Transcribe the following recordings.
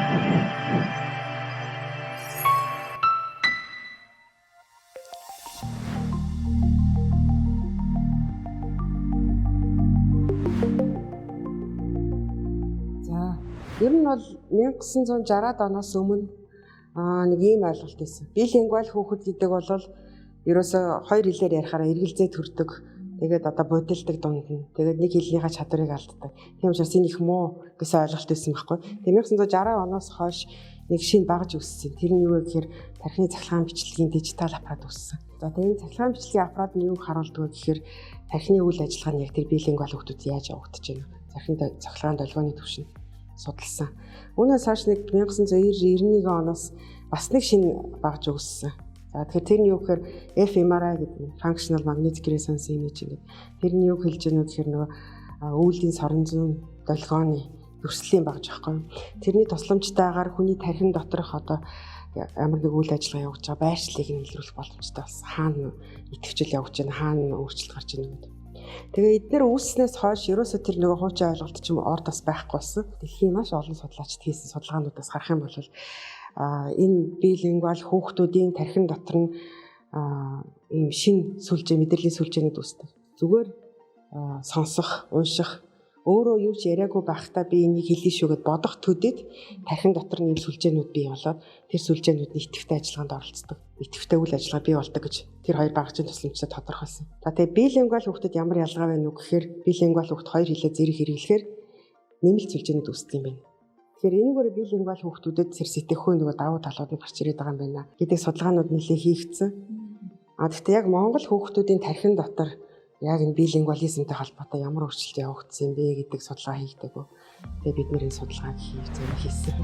Ер нь бол 1960-аад оноос өмнө нэг ийм ойлголт байсан. Билингвал хүүхэд гэдэг бол ерөөсөө хоёр хэлээр ярихаараа эргэлзээ төрдөг. Тэгээд одоо бодилдог дунд нь. Тэгээд нэг хэлнийхээ чадварыг алддаг. Тийм учраас энэ их муу гэсэн ойлголт байсан байхгүй. Тэгээд 1960 оноос хойш нэг шинэ багж үүссэн. Тэр нь юу вэ гэхээр тархины цахилгаан бичлэгийн дижитал аппарат үүссэн. За тэгээд цахилгаан бичлэгийн аппарат нь юу харуулдаг вэ гэхээр тархины үйл ажиллагаа нь яг тэр билингвал хүүхдүүд яаж явагдаж байна. Тархины цахилгаан долгионы түвшинд судалсан. Үүнээс хойш нэг 1991 оноос бас нэг шинэ багж үүссэн. За тэгэхээр тэр нь юу гэхээр fMRI гэдэг functional magnetic resonance imaging гэдэг. Тэр нь юу хэлж байгаа нь гэхээр нөгөө үүлгийн сорон зүүн долгионы өрсөлдөлийн багж байхгүй. Тэрний тусламжтайгаар хүний тархин доторх одоо ямар нэг үйл ажиллагаа явуулж байгаа байршлыг нь илрүүлэх боломжтой болсон. Хаана идэвхжил явуулж байна, хаана өөрчлөлт гарч ийн гэдэг. Тэгээ эдгээр үүснээс хойш ерөөсөө тэр нөгөө хуучин ойлголт ч юм уу орд бас байхгүй болсон. Дэлхийн маш олон судлаачид хийсэн судалгаануудаас харах юм бол энэ билингвал хүүхдүүдийн тархин дотор нь ийм шин сүлжээ, мэдрэлийн сүлжээнүүд үүсдэг. Зүгээр сонсох, унших, өөрөө юу ч яриаггүй байхдаа би энийг хэлнэ шүү гэд бодох төдөд тархин дотор нь ийм сүлжээнүүд бий болоод тэр сүлжээнүүд нь идэвхтэй ажиллагаанд оролцдог. Идэвхтэй үйл ажиллагаа бий болдог гэж тэр хоёр багцын тусламжтай тодорхойлсон. За тэгээ билингвал хүүхдэд ямар ялгаа байна уу гэхээр билингвал хүүхд хоёр хэлээ зэрэг хэрэглэхээр нэмэлт сүлжээнүүд үүсдэг юм байна. Тэгэхээр энэгээр билингвал хүүхдүүдэд сэрсэтэхгүй нөгөө давуу талууд нь гарч ирээд байгаа юм байна гэдэг судалгаанууд нэлээд хийгдсэн. Гэхдээ яг Монгол хүүхдүүдийн тархин дотор яг энэ билингвализмтэй холбоотой ямар өөрчлөлт явагдсан бэ гэдэг судалгаа хийгдэггүй. Тэгээ бид нэр энэ судалгааг хийсэн.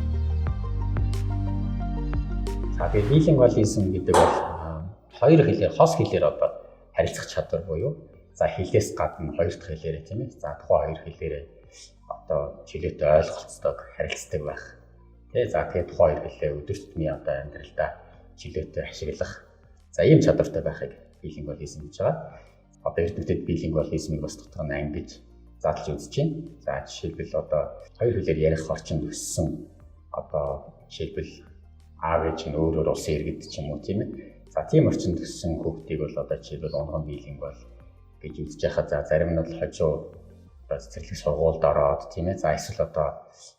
За тэгээ билингвализм гэдэг бол хоёр хэлээр, хос хэлээр одоо харилцах чадвар буюу за хэлээс гадна хоёр дахь хэлээрээ тийм ээ. За тухайн хоёр хэлээрээ одоо чиглэлтэй ойлголцдог, харилцдаг байх. Тэгээ за тэгээ тухайн хоёр хэлээ өдөр тутмын одоо амьдралдаа чиглэлтэй ашиглах. За ийм чадвартай байхыг билингвализм гэж байгаа. Одоо эрдэмтэд билингвализмыг бас дотор нь ангиж задлж үзэж байна. За жишээлбэл одоо хоёр хэлээр ярих орчинд өссөн одоо жишээлбэл аав ээж нь өөр улсын иргэд ч юм уу тийм ээ. За тийм орчинд өссөн хүүхдийг бол одоо жишээлбэл онгон билингвал гэж үзэж байхад за зарим нь бол хожуу цэцэрлэг сургуульд ороод тийм ээ. За эсвэл одоо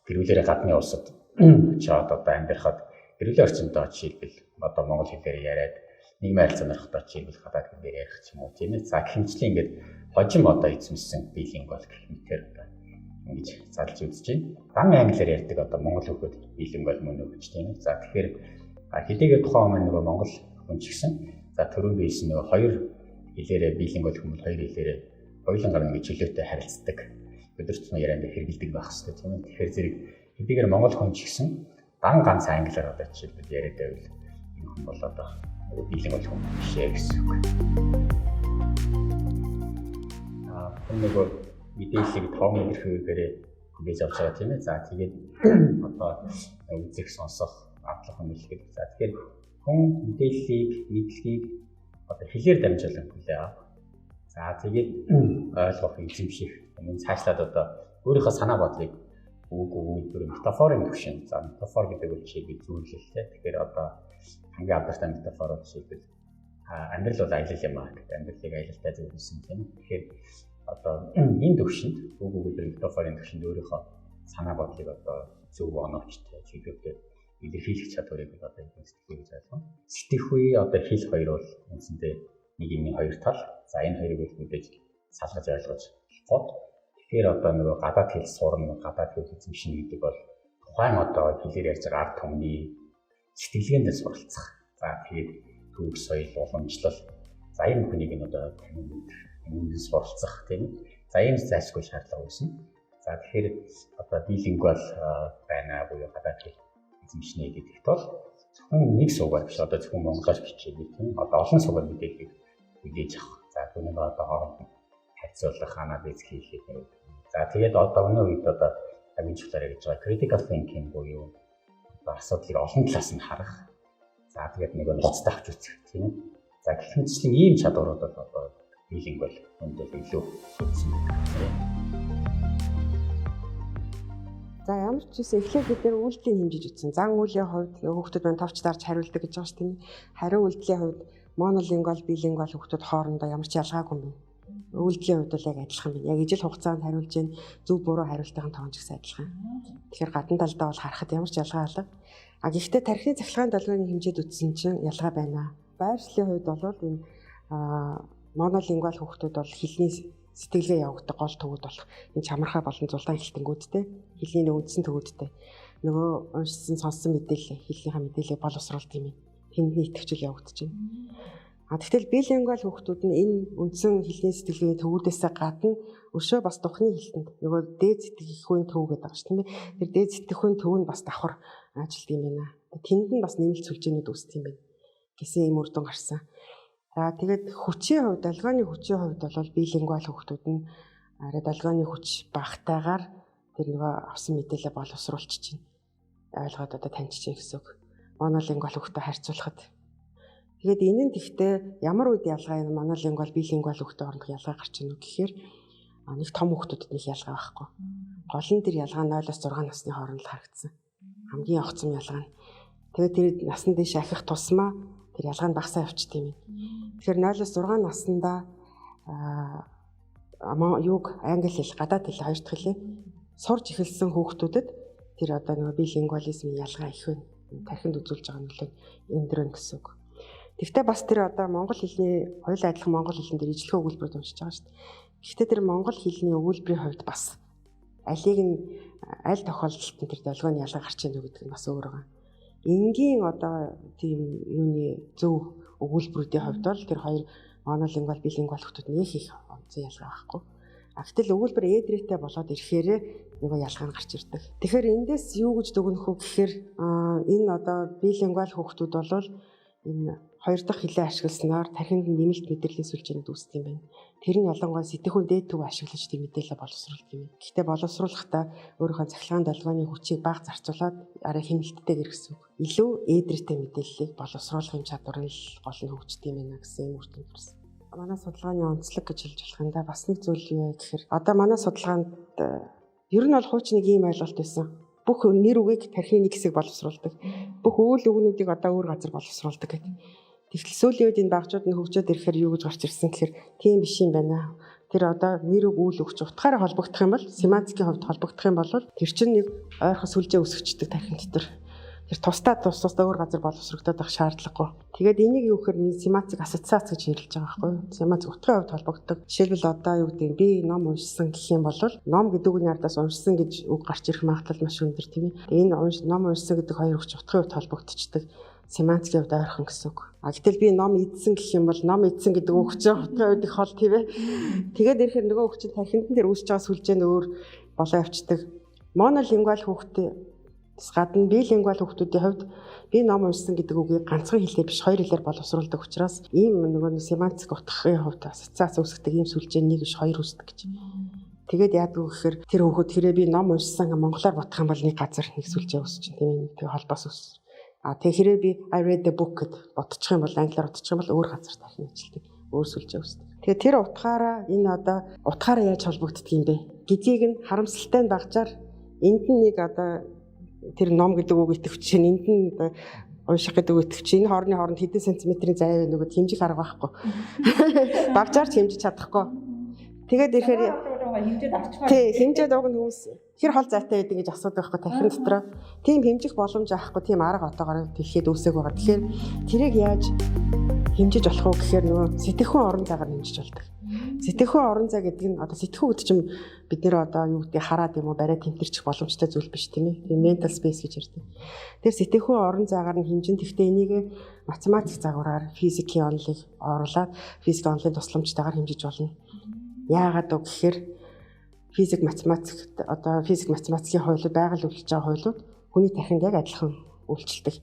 гэрүүлээрээ гадны улсад очиод одоо амьдрахад гэрүүлийн орчиндөө жишээлбэл одоо монгол хэлээр яриад нийгмийн харилцаа нарахтаа жишээлбэл гадаад хэлээр ярих ч юм уу тийм ээ. За хэмжлэн ингээд хожим одоо эзэмсэн билингвал гэх мэтээр одоо ингэж задлж үзэж байна. Дан англиар ярьдаг одоо монгол хүүхэд билингвал мөн үү гэж тийм ээ. За тэгэхээр хэдийгээр тухайн өмнө нөгөө монгол хүн ч гэсэн за төрөв биесэн нөгөө хоёр хэлээрээ билингвал хүмүүс хоёр хэлээрээ хоёулангаар нэг чөлөөтэй харилцдаг. Өдөр тутмын ярианд хэрэгэлдэг байх хэрэгтэй тийм ээ. Тэгэхээр зэрэг хэдийгээр монгол хүн ч гэсэн дан ганц англиар одоо жишээлбэл яриад байвал энэ хүн бол одоо билингвал хүн биш гэсэн үг. Нөгөө мэдээллийг тоон илэрхийлгээр хүлээж авч байгаа тийм ээ. За тэгээд одоо үзэх, сонсох, авлах хэмжлэг. За тэгэхээр хүн мэдээллийг, мэдлэгийг одоо хэлээр дамжуулан хүлээ авах. За тэгээд ойлгох, эзэмших, энэ цаашлаад одоо өөрийнхөө санаа бодлыг өгүүлбэр метафорын түвшин. За метафор гэдэг бол жишээлбэл зүйлэлтэй. Тэгэхээр одоо хамгийн алдартай метафор жишээлбэл амьдрал бол аялал юм аа гэдэг. Амьдралыг аялалтай зөвлөсөн тийм. Тэгэхээр одоо энэ төвшөнд өгүүлбэр метафорын төвшөнд өөрийнхөө санаа бодлыг одоо зөв оноочтой чиглэлтэй илэрхийлэх чадварыг одоо сэтгэхүй гэж ойлгоно. Сэтгэхүй одоо хэл хоёр бол үндсэндээ нэг юмны хоёр тал. За энэ хоёрыг бол мэдээж салгаж ойлгож болохгүй. Тэгэхээр одоо нөгөө гадаад хэл сурна, гадаад хэл эзэмшнэ гэдэг бол тухайн одоо хэлээр ярьж байгаа ард түмний сэтгэлгээндээ суралцах. За тэгээд төв соёл, уламжлал. За энэ хүнийг нь одоо үүнд суралцах тийм. За энэ зайлшгүй шаардлага үүснэ. За тэгэхээр одоо билингвал байна буюу гадаад хэл эзэмшнэ гэдэгт бол зөвхөн нэг суугаар биш одоо зөвхөн монголоор бичиж тийм. Одоо олон суугаар мэдээллийг хүлээж авах. За түүнийг одоо хооронд харьцуулах, анализ хийх гэдэг. За тэгээд одоо өнөө үед одоо хамгийн чухал гэж байгаа critical thinking буюу асуудлыг олон талаас нь харах. За тэгээд нэг ноцтой авч үзэх тийм. За гэх мэтчлэн ийм чадварууд бол одоо билингвал хүндэл илүү хүссэн байна. За ямар ч үсэн эхлээд бид нэр үйлдэлийг хэмжиж үзсэн. Зан үйлийн хувьд хүүхдүүд маань товч дарж хариулдаг гэж байгаа шүү дээ. Хариу үйлдэлийн хувьд монолингвал, билингвал хүүхдүүд хоорондоо ямар ч ялгаагүй юм байна. Үйлдэлийн хувьд бол яг адилхан байна. Яг ижил хугацаанд хариулж гин зөв буруу хариултын тоон ч гэсэн адилхан. Тэгэхээр гадна талдаа бол харахад ямар ч ялгаа алга. А гэхдээ тархины цахилгаан долгионы хэмжээд үзсэн чинь ялгаа байна. Байршлын хувьд бол энэ монолингвал хүүхдүүд бол хэлний сэтгэлгээ явагддаг гол төвүүд болох энэ чамархаа болон зулгаан хэлтэнгүүдтэй хэлний үндсэн төвүүдтэй нөгөө уншсан сонссон мэдээлэл хэлнийхээ мэдээлэл боловсруулалт юм. Тэндний итгэвчл явагдаж байна. А тэгтэл билингвал хүүхдүүд нь энэ үндсэн хэлний сэтгэлгээний төвүүдээс гадна өшөө бас духны хэлтэнд нөгөө дээд сэтгэхүйн төв гэдэг байгаа шүү дээ. Тэр дээд сэтгэхүйн төв нь бас давхар ажилт юм байна. Тэнд нь бас нэмэлт сүлжээнүүд үүсдэг юм байна гэсэн юм үр дүн гарсан. За тэгээд хүчийн хувьд, долгионы хүчийн хувьд бол билингвал хүүхдүүд нь арай долгионы хүч багтаагаар тэр нөгөө авсан мэдээлэл боловсруулчих чинь ойлгоод одоо таньчих гэсэн үг. Монолингвал хүүхдэд харьцуулахад. Тэгээд энэ нь тэгтээ ямар үед ялгаа юм монолингвал, билингвал хүүхдэд хоорондох ялгаа гарч ийнө гэхээр нэг том хүүхдүүдэд нэг ялгаа байхгүй. Гол нь тэр ялгаа 0-6 насны хооронд харагдсан. Хамгийн огцом ялгаа нь. Тэгээд тэр насны дэш ахих тусмаа тэр ялгаа нь багасаа явчихдаг юм. Тэгэхээр 0-6 наснда юуг англи хэл, гадаад хэл хоёр дахь хэлээ сурж эхэлсэн хүүхдүүдэд тэр одоо нөгөө билингвализмын ялгаа их байна. Тархинд үзүүлж байгаа нөлөө өндөр гэсэн үг. Тэгвэл бас тэр одоо монгол хэлний хоёул адилхан монгол хэлэн дээр ижлэхэн өгүүлбэрүүд уншиж байгаа шүү дээ. Гэхдээ тэр монгол хэлний өгүүлбэрийн хувьд бас алийг нь аль тохиолдолд тэр долгионы ялгаа гарч ийнө гэдэг нь бас өөр байгаа. Энгийн одоо тийм юуны зөв өгүүлбэрүүдийн хувьд бол тэр хоёр монолингвал, билингвал хүүхдүүд нэг их онцгой ялгаа байхгүй. Гэтэл өгүүлбэр эдрээтэй болоод ирэхээр нөгөө ялгаа нь гарч ирдэг. Тэгэхээр эндээс юу гэж дүгнэх вэ гэхээр энэ одоо билингвал хүүхдүүд бол энэ хоёр дахь хэлээ ашигласнаар тархинд нэмэлт мэдрэлийн сүлжээнд үүсдэг юм байна. Тэр нь ялангуяа сэтгэхүйн дээд төв ашиглаж тийм мэдээлэл боловсруулдаг юм. Гэхдээ боловсруулахдаа өөрийнхөө цахилгаан долгионы хүчийг бага зарцуулаад арай хэмнэлттэйгэр гэсэн үг. Илүү эдрээтэй мэдээллийг боловсруулах чадвар нь гол нь хөгждөг юм байна гэсэн юм үрдэн төрсөн. Манай судалгааны онцлог гэж хэлж болох юм да. Бас нэг зүйл юу гэхээр одоо манай судалгаанд ер нь бол хуучин нэг ийм ойлголт байсан. Бүх нэр үгийг тархины нэг хэсэг боловсруулдаг. Бүх үйл өгнүүдийг одоо өөр газар боловсруулдаг гэдэг. Тэгвэл сүүлийн үед энэ багжууд нь хөгжөөд ирэхээр юу гэж гарч ирсэн гэхээр тийм биш юм байна. Тэр одоо нэр үг үйл өгч утгаараа холбогдох юм бол семантикийн хувьд холбогдох юм бол тэр чинь нэг ойрхон сүлжээ өсгчдөг тархин дотор. Тэр тусдаа өөр газар боловсрогдоод байх шаардлагагүй. Тэгээд энийг юу гэхээр семантик ассоциац гэж нэрлэж байгаа байхгүй юу? Семантик утгын хувьд холбогддог. Жишээлбэл одоо юу гэдэг би ном уншсан гэх юм бол ном гэдэг үгний ардаас уншсан гэж үг гарч ирэх магадлал маш өндөр тийм ээ. Энэ ном уншсан гэдэг хоёр үг утгын хувьд холбогдчихдаг. Семантикийн хувьд ойрхон гэсэн үг. Гэтэл би ном эдсэн гэх юм бол ном эдсэн гэдэг үг чинь утгын хувьд их хол тийм ээ. Тэгээд ирэхээр нөгөө үг чинь тархинд дээр үүсэж байгаа сүлжээ нь өөр болоо явцдаг. Монолингвал хүүхдээс гадна билингвал хүүхдүүдийн хувьд би ном уншсан гэдэг үгийг ганцхан хэлээр биш хоёр хэлээр боловсруулдаг учраас ийм нөгөө семантик утгын хувьд ассоциац үүсгдэг ийм сүлжээ нэг биш хоёр үүсдэг гэж. Тэгээд яадаг вэ гэхээр тэр хүүхэд хэрэг би ном уншсан монголоор бодох юм бол нэг газар нэг сүлжээ үүсэж чинь тийм ээ. Тэгээ холбоос үүсэж. Тэгээ хэрэг би I read the book гэд бодчих юм бол англиар бодчих юм бол өөр газар тархин ажилтдаг. Өөр сүлжээ үүсдэг. Тэгээ тэр утгаараа энэ одоо утгаараа яаж холбогддог юм бэ гэдгийг нь харамсалтай нь багжаар энд нь нэг одоо тэр ном гэдэг үг итгэвч чинь энд нь унших гэдэг үг итгэвч энэ хоорны хооронд хэдэн сантиметрийн зай вэ нөгөө хэмжих арга байхгүй. Багжаар ч хэмжиж чадахгүй. Тэгээд ирэхээр хэмжээд авчихмаар. Тий, хэмжээд уг нь хүмүүс хэр хол зайтай байдаг гэж асуудаг байхгүй тархин дотроо. Тийм хэмжих боломж авахгүй тийм арга отоогоор дэлхийд үүсэх байгаа. Тэгэхээр тэрийг яаж хэмжиж болох вэ гэхээр нөгөө сэтгэхүйн орон зайгаар хэмжиж болдог. Сэтгэхүйн орон зай гэдэг нь одоо сэтгэхүй гэдэг чинь бид нэр одоо юу гэдэг хараад юм уу барай тэмтэрчих боломжтой зүйл биш тийм ээ. Тийм mental space гэж ярьдаг. Тэр сэтгэхүйн орон зайгаар нь хэмжин тэгтээ энийг математик загвараар физикийн онолыг оруулаад физикийн онолын тусламжтайгаар хэмжиж болно. Яагаад вэ гэхээр физик математикийн хуулиуд байгаль үйлчилж байгаа хуулиуд хүний тархинд яг адилхан үйлчилдэг.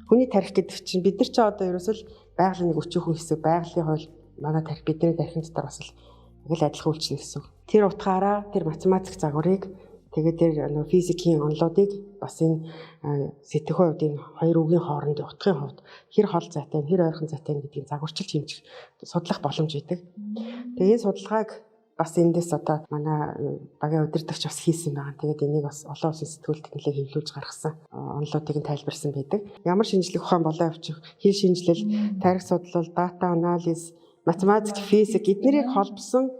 Хүний тархи гэдэг чинь бид нар ч одоо ерөөсөл байгалийн нэг өчүүхэн хэсэг байгалийн хууль манай тархи бидний тархин дотор бас л адилхан үйлчилнэ гэсэн. Тэр утгаараа тэр математик загварыг тэгээд тэр физикийн онолуудыг бас энэ сэтгэхүй хувьд энэ хоёр үгийн хоорондын утгын хувьд хэр хол зайтай хэр ойрхон зайтай гэдгийг загварчилж хэмжих судлах боломж өгдөг. Тэгээд энэ судалгааг бас эндээс одоо манай багийн удирдагч бас хийсэн байгаа. Тэгээд энийг бас олон улсын сэтгүүлд нэлээд хөвлөж гаргасан онолуудыг нь тайлбарсан байдаг. Ямар шинжлэх ухаан болоо явчих, хэл шинжилэл, тарих судлал, дата анализ, математик, физик эднэрийг холбосон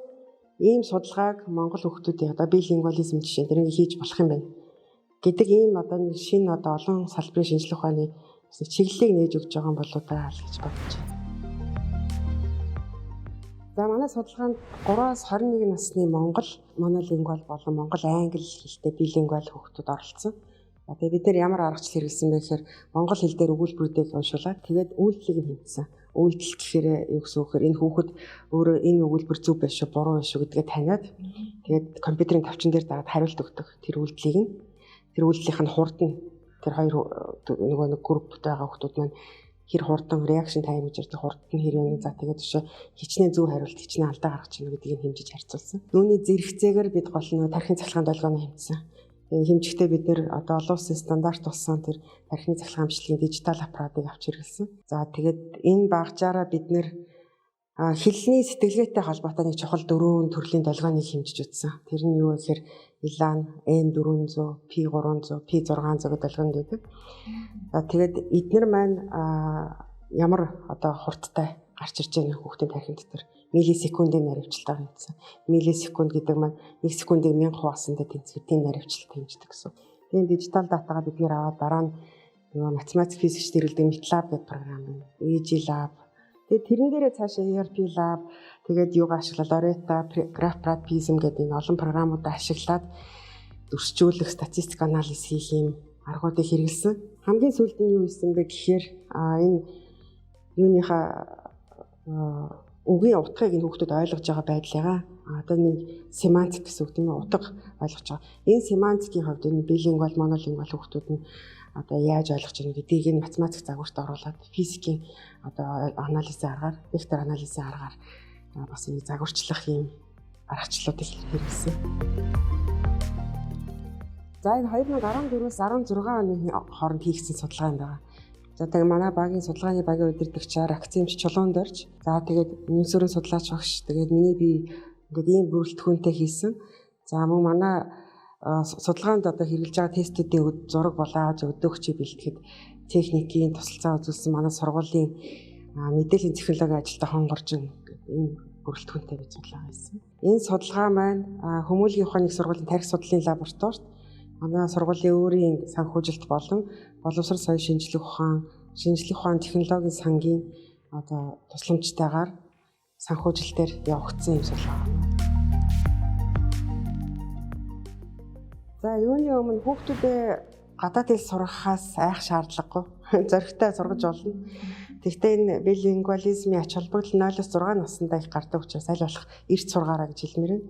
ийм судалгааг Монгол хүүхдүүдийн одоо билингвализм жишээ дэрийг хийж болох юм байна гэдэг ийм одоо нэг шинэ одоо олон салбарын шинжлэх ухааны чиглэлийг нээж өгч байгаа юм болоо даа гэж бодож байна. За манай судалгаанд 3-аас 21 насны Монгол монолингвал болон Монгол англи хэлтэй билингвал хүүхдүүд оролцсон. Тэгээ бид нэр ямар аргачлал хэрэглэсэн бэ гэхээр Монгол хэл дээр өгүүлбэрүүдийг уншуулад тэгээд үйлдэлийг хийсэн. Үйлдэл гэхээр юу гэсэн үг вэ? Энэ хүүхэд өөрөө энэ өгүүлбэр зөв байх шүү, буруу байх шүү гэдгээ таниад тэгээд компьютерийн тавчин дээр дагаад хариулт өгдөг. Тэр үйлдэлийг нь тэр үйлдэлийнх нь хурд нь тэр хоёр нөгөө нэг групптэй байгаа хүүхдүүд маань хэр хурдан реакшн тайм гэж ярьдаг хурд нь хэр юм за тэгээд өшөө хичнээн зөв хариулт хичнээн алдаа гаргаж ийн гэдгийг хэмжиж харьцуулсан. Үүний зэрэгцээгээр бид гол нь тархины цахилгаан долгионы хэмжсэн. Хэмжигтээ бид нэр одоо олон улсын стандарт болсон тэр тархины цахилгаан амжилтын дижитал аппаратыг авч хэрэглэсэн. За тэгээд энэ багжаараа бид нэр хэлний сэтгэлгээтэй холбоотой нэг чухал 4 төрлийн долгионыг хэмжиж үзсэн. Тэр нь юу гэхээр Илан, N400, P300, P600 гэдэг долгионд байдаг. За тэгээд эдгээр маань ямар одоо хурдтай гарч ирж байгаа хүүхдийн тархин дотор миллисекундын наривчлалтаар хэмжсэн. Миллисекунд гэдэг маань 1 секундыг 1000 хуваасандаа тэнцвэр тийм наривчлалт хэмждэг гэсэн. Тэгээд дижитал датагаа бид нэр аваад дараа нь математик физикч хэрэглэдэг MATLAB гэдэг програм байна. EasyLab. Тэгээд тэрэн дээрээ цаашаа ERP Lab тэгээд юугаа ашиглаад Oreta, GraphPad, Prism гэдэг энэ олон програмуудаа ашиглаад өрсчүүлэх, статистик анализ хийх юм аргуудыг хэрэглэсэн. Хамгийн сүүлд нь юу хийсэн бэ гэхээр энэ юуныхаа үгийн утгыг энэ хүүхдүүд ойлгож байгаа байдлыгаа одоо нэг семантик гэсэн үг тийм ээ утга ойлгож байгаа. Энэ семантикийн хувьд энэ билингвал, монолингвал хүүхдүүд нь одоо яаж ойлгож байгаа гэдгийг энэ математик загварт оруулаад физикийн одоо анализын аргаар, вектор анализын аргаар бас энэ загварчлах юм аргачлалуудыг хэрэглэсэн. За энэ 2014-өөс 16 оны хооронд хийгдсэн судалгаа юм байна. За тэгээ манай багийн судалгааны багийн удирдагчаар акцемч чулуун дорж за тэгээд үнсөрийн судлаач багш тэгээд миний би ингээд ийм бүрэлдэхүүнтэй хийсэн. За мөн манай судалгаанд одоо хэрэгжилж байгаа тестүүдийн зураг болоож өдөөгч бэлтгэхэд техникийн тусалцаа үзүүлсэн манай сургуулийн мэдээллийн технологи ажилтай хонгоржин ийм бүрэлдэхүүнтэй бий судалгаа хийсэн. Энэ судалгаа маань Хүмүүнлэгийн ухааны их сургуулийн тарих судлалын лабораторид манай сургуулийн өөрийн санхүүжилт болон боловсрол соёлын шинжлэх ухаан технологийн сангийн одоо тусламжтайгаар санхүүжилтээр явагдсан юм судалгаа. За юуны өмнө хүүхдүүдээ гадаад хэл сургахаас айх шаардлагагүй. Зоригтой сургаж болно. Тэгвэл энэ билингвализмын ач холбогдол 0-6 наснда их гардаг учраас аль болох эрт сургаараа гэж хэлмээр байна.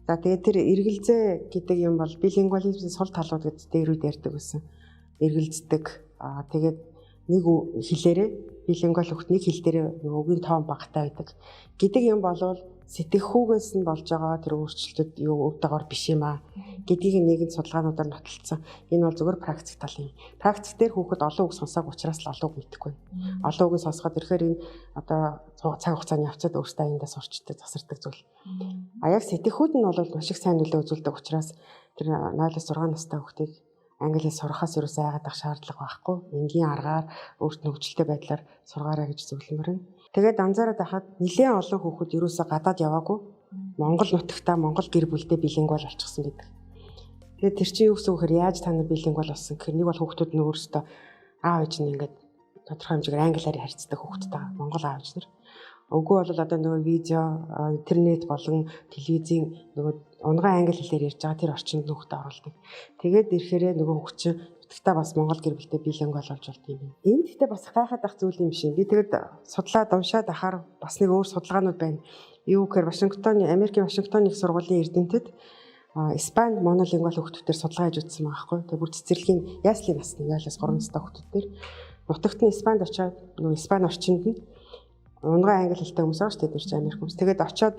За тэгээд тэр эргэлзээ гэдэг юм бол билингвализмын сул талууд гэдэг дээрүүд ярьдаг гэсэн. Эргэлздэг. Тэгээд нэг хэлээрээ билингвал хүүхд нэг хэл дээр үгийн тоон багтаа байдаг. Гэдэг юм болвол сэтгэхүйгээс нь болж байгаа тэр өөрчлөлтүүд юу өвдөөр биш юм аа гэдгийг нэгэн судалгаануудаар нотолцсон. Энэ бол зөвхөн практик тал юм. Практик дээр хүүхэд олон үг сонсоог учраас л олон үг мэдэхгүй. Олон үгийг сонсоход ирэхээр энэ одоо цаг хугацааны явцад өөртөө аяндаа сурчдаг, засардаг зүйл. Яг сэтгэхүйд нь бол маш их сайн нөлөө үзүүлдэг учраас тэр 0-6 настай хүүхдийг англи хэл сурахаас юу сайгаад ах шаардлага байхгүй. Энгийн аргаар өөрт нь хөгжилтэй байдлаар сургаарай гэж зөвлөмөр нь. Тэгээд анзаараад байхад нэлээд олон хүүхэд ерөөсөө гадаад яваагүй. Монгол нутагтаа Монгол гэр бүлдээ билингвал болчихсон гэдэг. Тэгээд тэр чинь юу гэсэн үг вэ? Яаж та нар билингвал болсон гэхээр нэг бол хүүхдүүд нь өөрсдөө аав ээж нь ингээд тодорхой хэмжээгээр англиар харьцдаг хүүхдтэй Монгол аав ээж нар. Үгүй бол одоо нөгөө видео, интернет болон телевизийн нөгөө унган англи хэлээр ярьж байгаа тэр орчинд хүүхдээ оруулдаг. Тэгээд ирэхээрээ нөгөө хүүхд чинь нутагтаа бас Монгол гэр бүлтэй билингвал болж болт юм. Энэ гэхдээ бас гайхаад ах зүйл юм шиг. Би тэгээд судлаад уншаад ахаар бас нэг өөр судалгаанууд байна. Юу гэхээр Америкийн Вашингтоны их сургуулийн эрдэмтэд Испани монолингвал хүүхдүүдээр судалгаа хийж үзсэн байгаа байхгүй. Тэгээд бүр цэцэрлэгийн яслын насны 0-3 настай хүүхдүүдээр нутагт нь Испанид очиод нөгөө Испани орчинд нь унган англи хэлтэй хүмүүс байгаа шүү дээ тэр Америк хүмүүс. Тэгээд очиод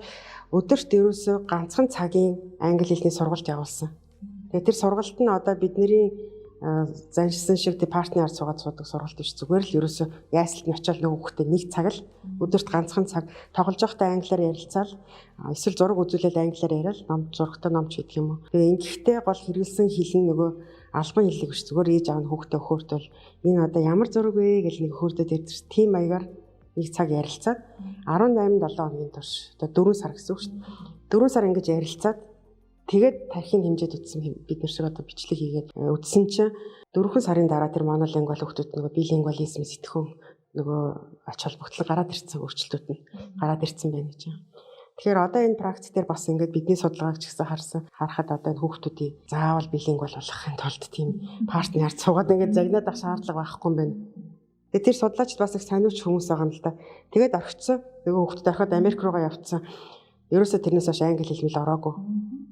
өдөрт ерөөсөө ганцхан цагийн англи хэлний сургалт явуулсан. Тэгээд тэр сургалт нь одоо бидний заншсан шиг партнер суугаад суудаг сургалт биш. Зүгээр л ерөөсөө яаслт нь очиод нөгөө хүүхдээ нэг цаг л өдөрт ганцхан цаг тоглож байхдаа англиар ярилцаал эсвэл зураг үзүүлэл англиар яриад ном зурагтай номч гэдэг юм уу. Тэгээ ингэхдээ гол хэрэгэлсэн хэл нь нөгөө албан хэллэг биш. Зүгээр ээж аав нь хүүхдээ өхөөртөл энэ одоо ямар зураг вэ гэж нэг өхөөрдөд ярьдаг. Тим маягаар нэг цаг ярилцаад 18-7 хоногийн турш одоо 4 сар гэсэн үг шүү дээ. 4 сар ингэж ярилцаад тэгээд тархины хэмжээд үтсэн бид нар шиг одоо бичлэг хийгээд үтсэн чинь 4 сарын дараа тэр монолингвал хүүхдүүд нөгөө билингвализм сэтгэхүйн нөгөө ач холбогдол гараад ирсэн өөрчлөлтүүд нь гараад ирсэн байна гэж байна. Тэгэхээр одоо энэ практик дээр бас ингээд бидний судалгааг ч гэсэн харахад одоо энэ хүүхдүүдийг заавал билингвал болгохын тулд тийм партнер цугаад ингээд загнаад авах шаардлага байхгүй юм байна. Тэгээ тэр судлаачд бас их санууч хүмүүс байгаа юм л да. Тэгээд орхицсан нөгөө хүүхдэд ороход Америк руугаа явцсан. Ерөөсө тэрнээс хойш англи хэл мэл ороогүй.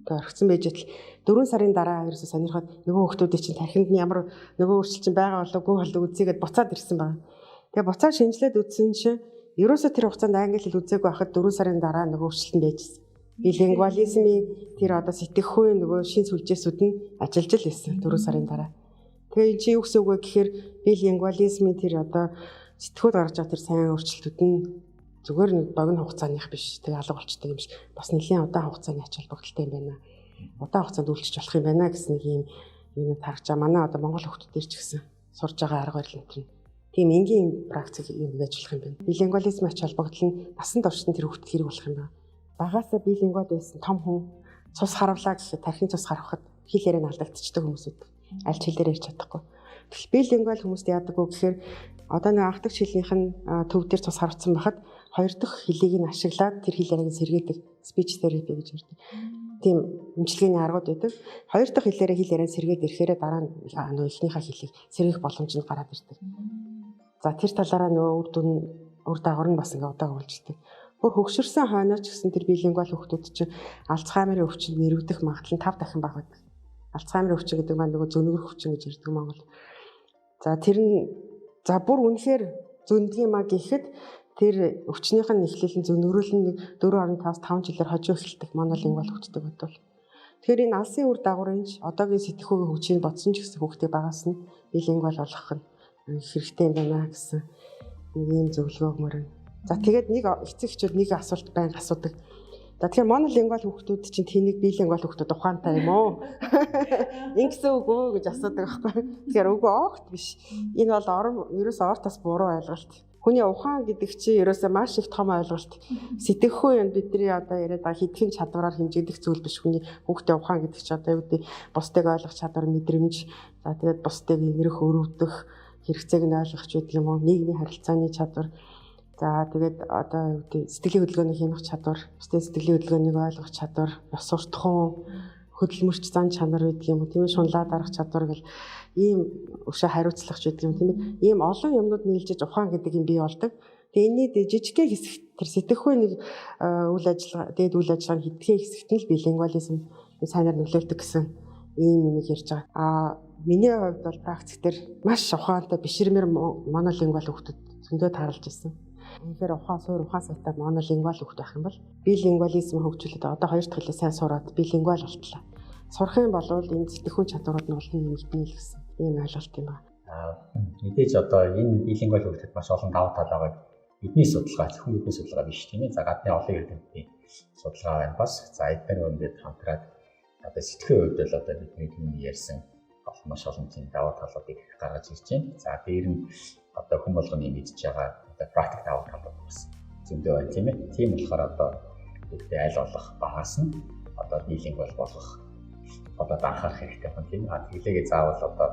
Тэгээ орхицсан байж тал 4 сарын дараа ерөөсө сонирхоод нөгөө хүүхдүүдийн чинь тархинд нь ямар нөгөө өөрчлөлт чинь байгаа болоогүй болоо үзээгээд буцаад ирсэн байна. Тэгээ буцаад шинжилээд үзсэн чинь ерөөсө тэр хугацаанд англи хэл үзээгүй байхад 4 сарын дараа нөгөө өөрчлөлт нь байжсэн. Билингвализмын тэр одоо сэтгэхүйн нөгөө шин сүлжээсүүд нь ажиллаж л байсан 4 сарын дараа. Тэгээ энэ чинь юу гэсэн үг вэ гэхээр билингвализмын тэр одоо сэтгүүд гаргаж байгаа тэр сайн өөрчлөлтүүд нь зүгээр нэг богино хугацааных биш. Тэгээ алга болчтой юм шиг бас нэлийн удаан хугацааны ач холбогдолтой юм байна. Удаан хугацаанд үйлчлэж болох юм байна гэсэн нэг юм тарагч байгаа. Манай одоо Монгол хүүхдүүдээр ч гэсэн сурж байгаа арга барил энэ тийм энгийн практик юм ажиллах юм байна. Билингвализм ач холбогдол нь насан туршид тэр хүүхдэд хэрэг болох юм байна. Багаасаа билингвал байсан том хүн цус харавлаа гэхэд тархин цус харавхад хэл яриа нь алдагдчихдаг хүмүүсүүд аль ч хэлээр ярьж чадахгүй. Тэгвэл билингвал хүмүүст яадаг вэ гэхээр одоо нэг анх дахь хэлнийх нь төв дээр цус харавцсан байхад хоёр дахь хэлийг нь ашиглаад тэр хэл яриаг сэргээдэг speech therapy гэж ярьдаг. Тийм эмчилгээний аргууд байдаг. Хоёр дахь хэлээрээ хэл яриа сэргээд ирэхээр дараа нь нөгөө эхнийхээ хэлийг сэргээх боломж нь гараад ирдэг. За тэр талаараа нөгөө үр дагавар нь бас ингээ удааг уулздаг. Бүр хөгшөрсөн хойноо ч гэсэн тэр билингвал хүүхдүүд чинь Альцгеймерийн өвчнөд нэрвдэх магадлал нь 5 дахин бага байдаг. Альцгеймерийн өвчин гэдэг маань нөгөө зөнөгрөх өвчин гэж ярьдаг Монгол. За тэр нь бүр үнэхээр зөндөг юм а гэхэд тэр өвчнийх нь эхлэл нь зөнөгрөл нь 4.5 жилээр хожуу эхэлдэг монолингвал хүүхдтэй бодвол. Тэгэхээр энэ алсын үр дагаврынч одоогийн сэтгэхүйн хөгжийг бодсон ч гэсэн хүүхдээ багаас нь билингвал болгох нь хэрэгтэй юм байна гэсэн нэг юм зөвлөгөө өгмөр. За тэгээд нэг эцэг эхчүүд нэг асуулт байнга асуудаг. За тэгэхээр монолингвал хүүхдүүд чинь тэнийг билингвал хүүхдүүд ухаантай юм уу? Ингэсэн үг үү гэж асуудаг байхгүй. Тэгэхээр үгүй огт биш. Энэ бол ерөөсөө ортос буруу ойлголт. Хүний ухаан гэдэг чинь ерөөсөө маш их том ойлголт. Сэтгэхүй юм бидний одоо яриад байгаа хэдхэн чадвараар хэмжигдэх зүйл биш. Хүний хүүхдээ ухаан гэдэг чинь одоо юу гэдэг бусдыг ойлгох чадвар, мэдрэмж, за тэгээд бусдыг нэрх өрөвдөх хэрэгцээг нь ойлгох ч гэдэг юм уу, нийгмийн харилцааны чадвар. За тэгээд одоо юу гэдэг сэтгэлийн хөдөлгөөний хянах чадвар, бусдын сэтгэлийн хөдөлгөөнийг ойлгох чадвар, ёс суртахуун, хөдөлмөрч зан чанар гэдэг юм уу, тийм шунлаа дарах чадвар гэл ийм өшөө хариуцлах ч гэдэг юм тийм ийм олон юмнууд нийлжиж ухаан гэдэг юм бий болдог. Тэгээ энэний жижигхэн хэсэг тэр сэтгэхүй нэг үйл ажиллагаа, дээд үйл ажиллагааны хэдхэн хэсэгт нь л билингвализм сайнаар нөлөөлдөг гэсэн ийм юм ярьж байгаа. Миний хувьд бол практик дээр маш ухаантай биширмэр монолингвал хүүхдүүд зөндөө тааралж ирсэн. Үнэхээр ухаан сайтай монолингвал хүүхд байх юм бол билингвализм хөгжүүлээд одоо хоёр дахь хэлээ сайн сураад билингвал болтлоо. Сурах юм бол энэ сэтгэхүйн чадварууд нь олон нэмэгдэнэ л гэсэн ийм ойлголт юм байна. Мэдээж одоо энэ билингвал хүүхдэд маш олон давуу тал байгааг бидний судалгаа, зөвхөн бидний судалгаа биш тийм ээ. За гадны олон эрдэмтдийн судалгаа байна бас. За эдгээр өндөд хамтраад одоо сэтгэхийн хувьд л одоо бидний түрүүний ярьсан маш олон тийм давуу талуудыг гаргаж ирж байна. За дээр нь одоо хүн болгоны мэдж байгаа одоо практик давуу талууд бас зөндөө байна тийм ээ. Тийм болохоор одоо бүгдээ аль болох багаас нь одоо билингвал болгох одоо анхаарах хэрэгтэй байна тийм ээ. Тэглээгээ заавал одоо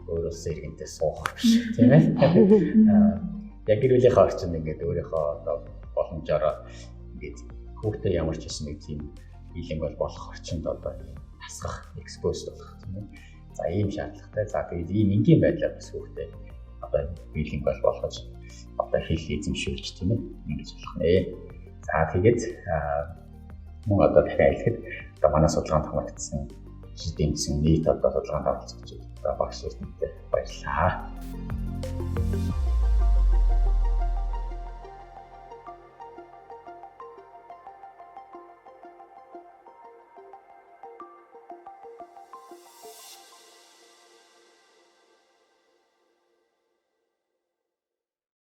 өөрөөсөө иргэнтэй суух биш тийм ээ. Яг гэрүүлийнхээ орчинд ингээд өөрийнхөө одоо боломжоор ингээд хүүхдээ ямар ч юм нэг тийм билингвал болох орчинд одоо тасгах, экспоз болох тийм ээ. За ийм шаардлагатай. За тэгээд ийм энгийн байдлаар бас хүүхдээ одоо билингвал болгож одоо хэл эзэмшүүлж тийм ээ ингэж болох нэ. За тэгээд мөн одоо дахиад хэлэхэд одоо манай судалгаанд хамрагдсан эзэмсэн нийт одоо судалгаанд оролцож байгаа багш эрдэмтдээ баярлалаа.